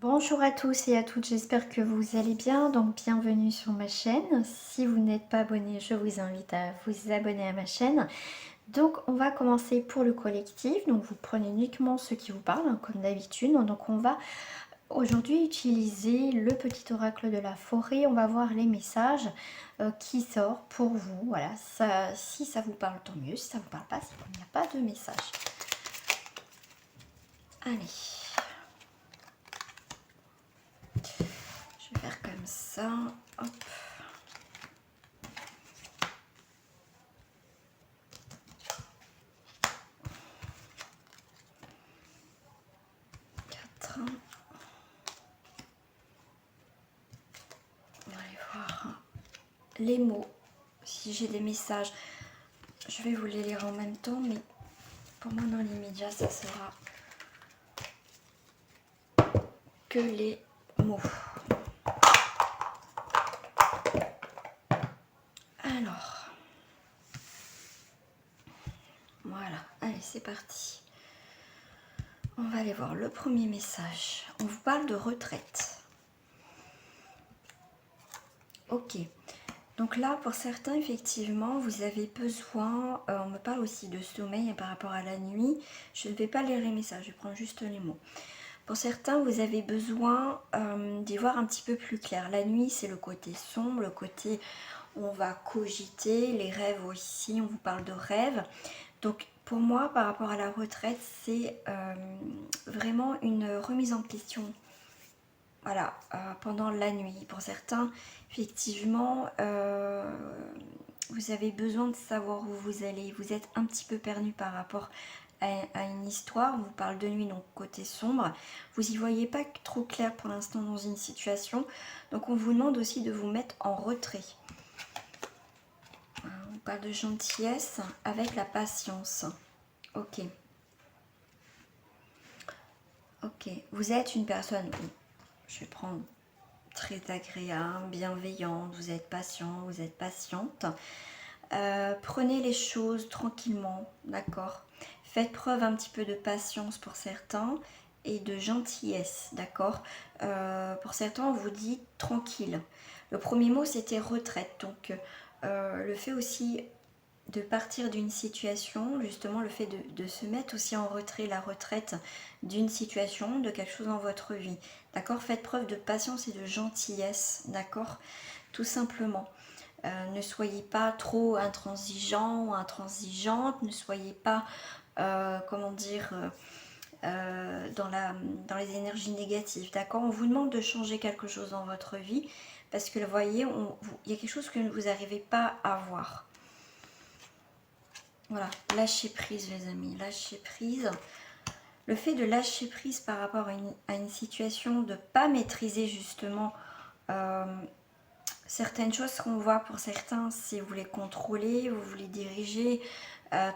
Bonjour à tous et à toutes, j'espère que vous allez bien. Donc bienvenue sur ma chaîne. Si vous n'êtes pas abonné, je vous invite à vous abonner à ma chaîne. Donc on va commencer pour le collectif. Donc vous prenez uniquement ce qui vous parle, hein, comme d'habitude. Donc on va aujourd'hui utiliser le petit oracle de la forêt. On va voir les messages qui sortent pour vous. Voilà, ça, si ça vous parle, tant mieux. Si ça ne vous parle pas, c'est qu'il n'y a pas de message. Allez. Je vais faire comme ça. Hop. On va aller voir les mots. Si j'ai des messages, je vais vous les lire en même temps, mais pour moi dans l'immédiat, ça sera que les mots. Alors, voilà, allez, c'est parti. On va aller voir le premier message. On vous parle de retraite. Ok. Donc là, pour certains, effectivement, vous avez besoin, on me parle aussi de sommeil par rapport à la nuit. Je ne vais pas lire les messages, je prends juste les mots. Pour certains, vous avez besoin d'y voir un petit peu plus clair. La nuit, c'est le côté sombre, le côté où on va cogiter, les rêves aussi, on vous parle de rêves. Donc pour moi, par rapport à la retraite, c'est vraiment une remise en question. Voilà, pendant la nuit. Pour certains, effectivement, vous avez besoin de savoir où vous allez. Vous êtes un petit peu perdu par rapport à une histoire. On vous parle de nuit, donc côté sombre. Vous n'y voyez pas trop clair pour l'instant dans une situation. Donc on vous demande aussi de vous mettre en retrait. On parle de gentillesse avec la patience. Ok. Ok. Vous êtes une personne, je vais prendre très agréable, bienveillante, vous êtes patient, vous êtes patiente. Prenez les choses tranquillement, d'accord? Faites preuve un petit peu de patience pour certains et de gentillesse, d'accord? Pour certains, on vous dit tranquille. Le premier mot, c'était retraite. Donc, le fait aussi de partir d'une situation, justement, le fait de se mettre aussi en retrait, la retraite d'une situation, de quelque chose dans votre vie, d'accord? Faites preuve de patience et de gentillesse, d'accord? Tout simplement. Ne soyez pas trop intransigeant ou intransigeante, ne soyez pas, comment dire, dans les énergies négatives, d'accord? On vous demande de changer quelque chose dans votre vie parce que, vous voyez, il y a quelque chose que vous n'arrivez pas à voir. Voilà, lâcher prise les amis, lâcher prise. Le fait de lâcher prise par rapport à une situation, de ne pas maîtriser justement certaines choses qu'on voit pour certains, si vous voulez contrôler, vous voulez diriger,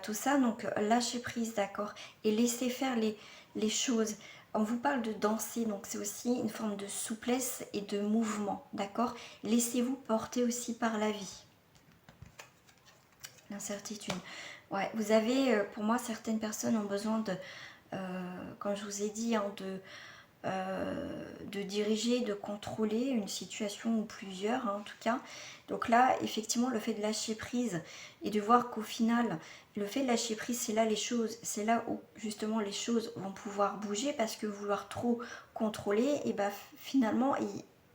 tout ça, donc lâchez prise, d'accord, et laissez faire les choses. On vous parle de danser, donc c'est aussi une forme de souplesse et de mouvement, d'accord. Laissez-vous porter aussi par la vie. L'incertitude. Ouais, vous avez, pour moi, certaines personnes ont besoin de, comme je vous ai dit, hein, de diriger, de contrôler une situation ou plusieurs, hein, en tout cas. Donc là, effectivement, le fait de lâcher prise et de voir qu'au final, le fait de lâcher prise, c'est là les choses, c'est là où justement les choses vont pouvoir bouger, parce que vouloir trop contrôler, et ben finalement,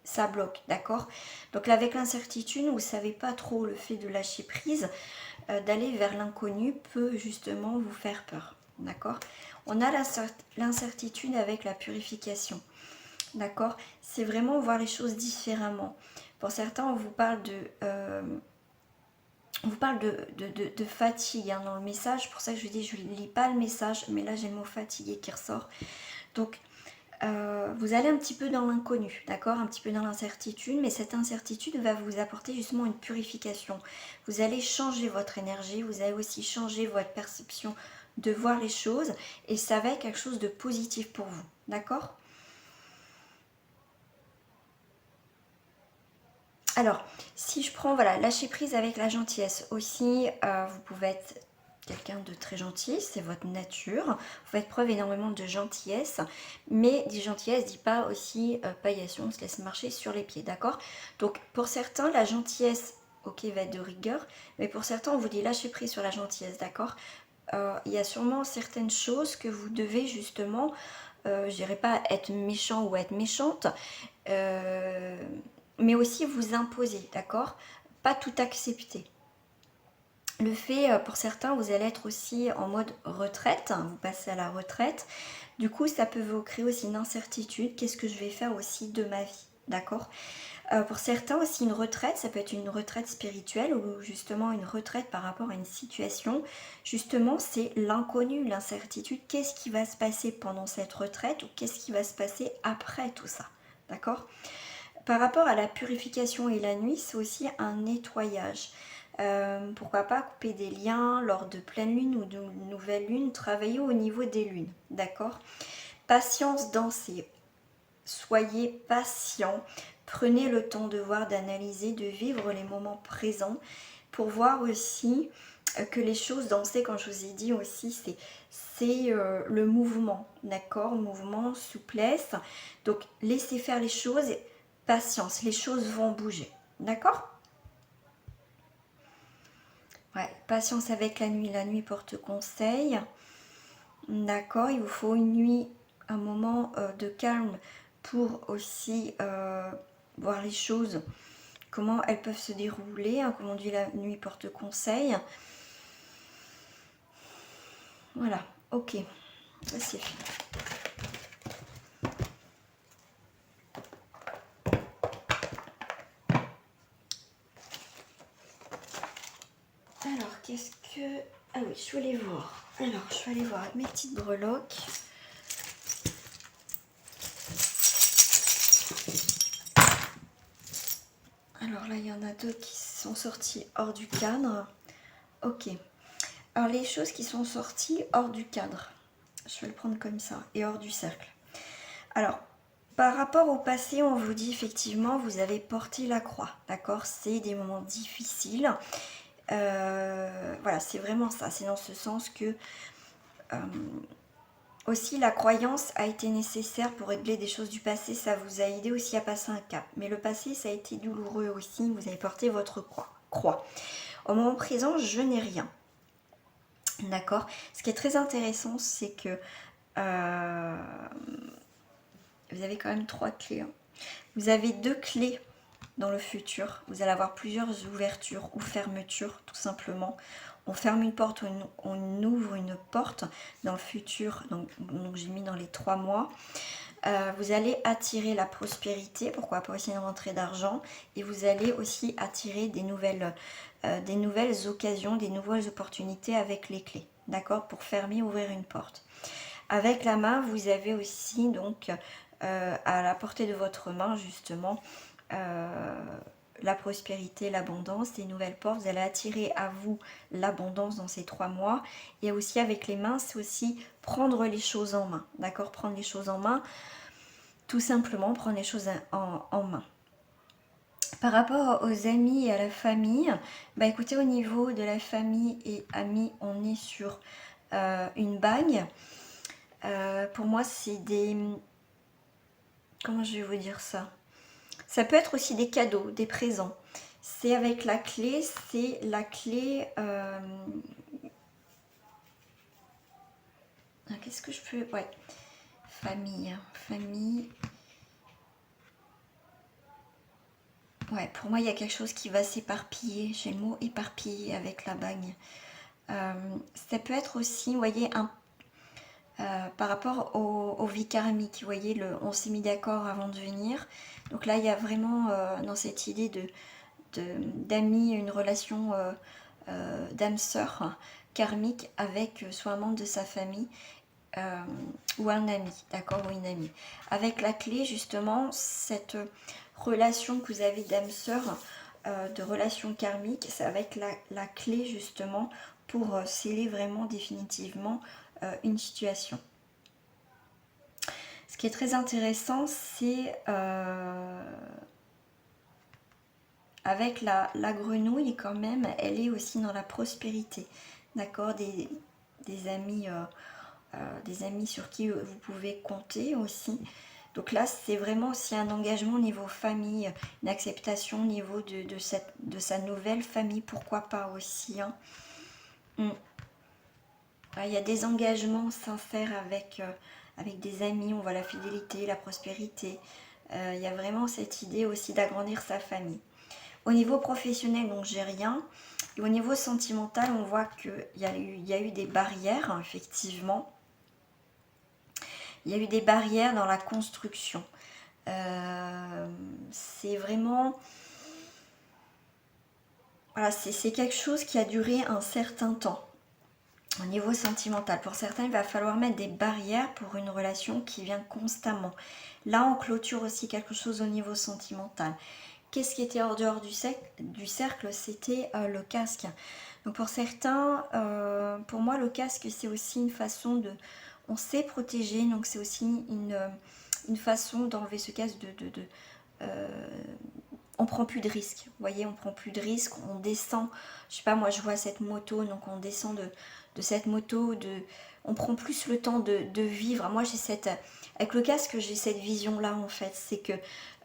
ça bloque, d'accord. Donc là, avec l'incertitude, vous ne savez pas trop, le fait de lâcher prise, d'aller vers l'inconnu peut justement vous faire peur, d'accord. On a l'incertitude avec la purification, d'accord. C'est vraiment voir les choses différemment. Pour certains, on vous parle de fatigue, hein, dans le message. Pour ça que je dis, je ne lis pas le message, mais là j'ai le mot fatigué qui ressort. Donc vous allez un petit peu dans l'inconnu, d'accord, un petit peu dans l'incertitude, mais cette incertitude va vous apporter justement une purification. Vous allez changer votre énergie, vous allez aussi changer votre perception de voir les choses, et ça va être quelque chose de positif pour vous, d'accord. Alors, si je prends, voilà, lâcher prise avec la gentillesse aussi, vous pouvez être quelqu'un de très gentil, c'est votre nature. Vous faites preuve énormément de gentillesse, mais dit gentillesse dit pas aussi paillasson, on se laisse marcher sur les pieds, d'accord? Donc pour certains, la gentillesse, ok, va être de rigueur, mais pour certains, on vous dit lâcher prise sur la gentillesse, d'accord? Il y a sûrement certaines choses que vous devez justement, je dirais pas être méchant ou être méchante, mais aussi vous imposer, d'accord? Pas tout accepter. Le fait, pour certains, vous allez être aussi en mode retraite, hein, vous passez à la retraite. Du coup, ça peut vous créer aussi une incertitude. Qu'est-ce que je vais faire aussi de ma vie, d'accord? Pour certains aussi, une retraite, ça peut être une retraite spirituelle ou justement une retraite par rapport à une situation. Justement, c'est l'inconnu, l'incertitude. Qu'est-ce qui va se passer pendant cette retraite ou qu'est-ce qui va se passer après tout ça, d'accord? Par rapport à la purification et la nuit, c'est aussi un nettoyage. Pourquoi pas couper des liens lors de pleine lune ou de nouvelle lune, travailler au niveau des lunes, d'accord? Patience, danser. Soyez patient, prenez le temps de voir, d'analyser, de vivre les moments présents pour voir aussi que les choses dansées, comme je vous ai dit aussi, c'est le mouvement, d'accord? Mouvement, souplesse. Donc laissez faire les choses, patience, les choses vont bouger, d'accord? Ouais, patience avec la nuit porte conseil. D'accord, il vous faut une nuit, un moment de calme pour aussi voir les choses, comment elles peuvent se dérouler, hein, comme on dit, la nuit porte conseil. Voilà, ok, ça c'est fait. Alors, qu'est-ce que... Ah oui, je vais aller voir. Alors, je vais aller voir mes petites breloques. Alors là, il y en a deux qui sont sortis hors du cadre. Ok. Alors, les choses qui sont sorties hors du cadre, je vais le prendre comme ça, et hors du cercle. Alors, par rapport au passé, on vous dit effectivement, vous avez porté la croix, d'accord? C'est des moments difficiles. Voilà, c'est vraiment ça. C'est dans ce sens que aussi la croyance a été nécessaire pour régler des choses du passé. Ça vous a aidé aussi à passer un cap. Mais le passé, ça a été douloureux aussi. Vous avez porté votre croix. Au moment présent, je n'ai rien. D'accord? Ce qui est très intéressant, c'est que vous avez quand même 3 clés. Hein. Vous avez 2 clés dans le futur. Vous allez avoir plusieurs ouvertures ou fermetures, tout simplement. On ferme une porte, on ouvre une porte dans le futur. Donc j'ai mis dans les 3 mois. Vous allez attirer la prospérité, pourquoi pas aussi une rentrée d'argent. Et vous allez aussi attirer des nouvelles occasions, des nouvelles opportunités avec les clés. D'accord? Pour fermer, ouvrir une porte. Avec la main, vous avez aussi donc à la portée de votre main justement la prospérité, l'abondance, des nouvelles portes. Vous allez attirer à vous l'abondance dans ces 3 mois. Et aussi avec les mains, c'est aussi prendre les choses en main. D'accord? Prendre les choses en main, tout simplement prendre les choses en main. Par rapport aux amis et à la famille, bah écoutez, au niveau de la famille et amis, on est sur une bague. Pour moi, c'est des... Comment je vais vous dire ça? Ça peut être aussi des cadeaux, des présents. C'est avec la clé, c'est la clé... Qu'est-ce que je peux... Ouais, famille, famille... Ouais, pour moi, il y a quelque chose qui va s'éparpiller. J'ai le mot éparpiller avec la bague. Ça peut être aussi, vous voyez, par rapport aux vies karmiques. Vous voyez, on s'est mis d'accord avant de venir. Donc là, il y a vraiment dans cette idée d'amis, une relation d'âme sœur karmique avec soit un membre de sa famille ou un ami, d'accord, ou une amie. Avec la clé, justement, cette relation que vous avez d'âme sœur, de relation karmique, c'est avec la clé, justement, pour sceller vraiment définitivement une situation. Ce qui est très intéressant, c'est avec la grenouille quand même, elle est aussi dans la prospérité. d'accord, des amis, des amis sur qui vous pouvez compter aussi. Donc là, c'est vraiment aussi un engagement au niveau famille, une acceptation au niveau de sa nouvelle famille, pourquoi pas aussi. Hein. Il y a des engagements sincères avec des amis, on voit la fidélité, la prospérité. Il y a vraiment cette idée aussi d'agrandir sa famille. Au niveau professionnel, donc j'ai rien. Et au niveau sentimental, on voit qu'il y a eu des barrières, hein, effectivement. Il y a eu des barrières dans la construction. C'est vraiment... Voilà, c'est quelque chose qui a duré un certain temps. Au niveau sentimental, pour certains, il va falloir mettre des barrières pour une relation qui vient constamment. Là, on clôture aussi quelque chose au niveau sentimental. Qu'est-ce qui était hors dehors du cercle? C'était le casque. Donc pour certains, pour moi, le casque, c'est aussi une façon de... On s'est protégé, donc c'est aussi une façon d'enlever ce casque on prend plus de risques, vous voyez, on prend plus de risques, on descend, je sais pas, moi je vois cette moto, donc on descend de cette moto, on prend plus le temps de vivre. Moi j'ai avec le casque j'ai cette vision là en fait, c'est que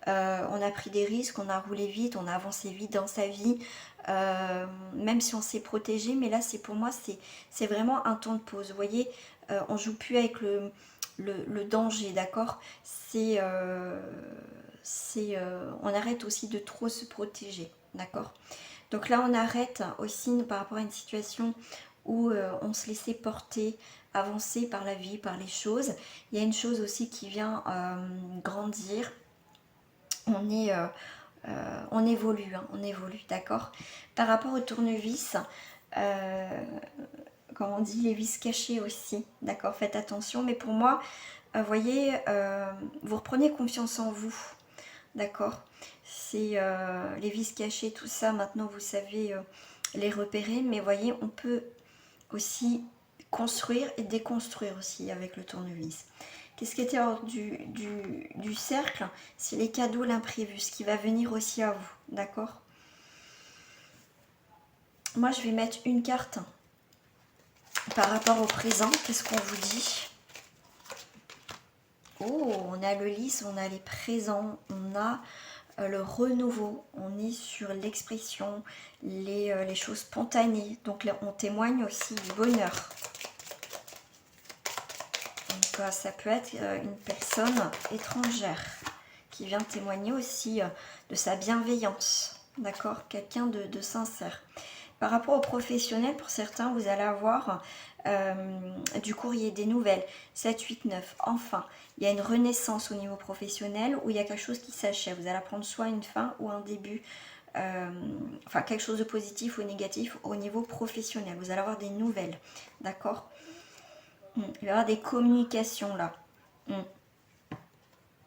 on a pris des risques, on a roulé vite, on a avancé vite dans sa vie, même si on s'est protégé, mais là c'est pour moi c'est vraiment un temps de pause, vous voyez, on joue plus avec le danger, d'accord, on arrête aussi de trop se protéger, d'accord. Donc là on arrête aussi par rapport à une situation où on se laissait porter, avancer par la vie, par les choses. Il y a une chose aussi qui vient grandir, on évolue, hein, on évolue, d'accord. Par rapport au tournevis, comme on dit, les vis cachées aussi, d'accord, faites attention. Mais pour moi, vous voyez, vous reprenez confiance en vous, d'accord. C'est les vis cachées, tout ça, maintenant vous savez les repérer. Mais voyez, on peut aussi construire et déconstruire aussi avec le tournevis. Qu'est-ce qui était hors du cercle? C'est les cadeaux, l'imprévu, ce qui va venir aussi à vous, d'accord. Moi, je vais mettre une carte par rapport au présent. Qu'est-ce qu'on vous dit? Oh, on a le lys, on a les présents, on a le renouveau, on est sur l'expression, les choses spontanées. Donc là, on témoigne aussi du bonheur. Donc ça peut être une personne étrangère qui vient témoigner aussi de sa bienveillance, d'accord, quelqu'un de sincère. Par rapport aux professionnels, pour certains, vous allez avoir du courrier, des nouvelles, 7, 8, 9. Enfin, il y a une renaissance au niveau professionnel où il y a quelque chose qui s'achève. Vous allez apprendre soit une fin ou un début, enfin quelque chose de positif ou négatif au niveau professionnel. Vous allez avoir des nouvelles, d'accord. Il va y avoir des communications là.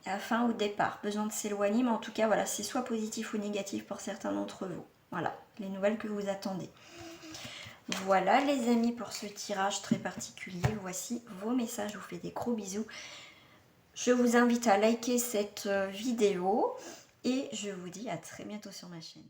À la fin ou départ, besoin de s'éloigner, mais en tout cas, voilà, c'est soit positif ou négatif pour certains d'entre vous. Voilà, les nouvelles que vous attendez. Voilà les amis pour ce tirage très particulier. Voici vos messages, je vous fais des gros bisous. Je vous invite à liker cette vidéo et je vous dis à très bientôt sur ma chaîne.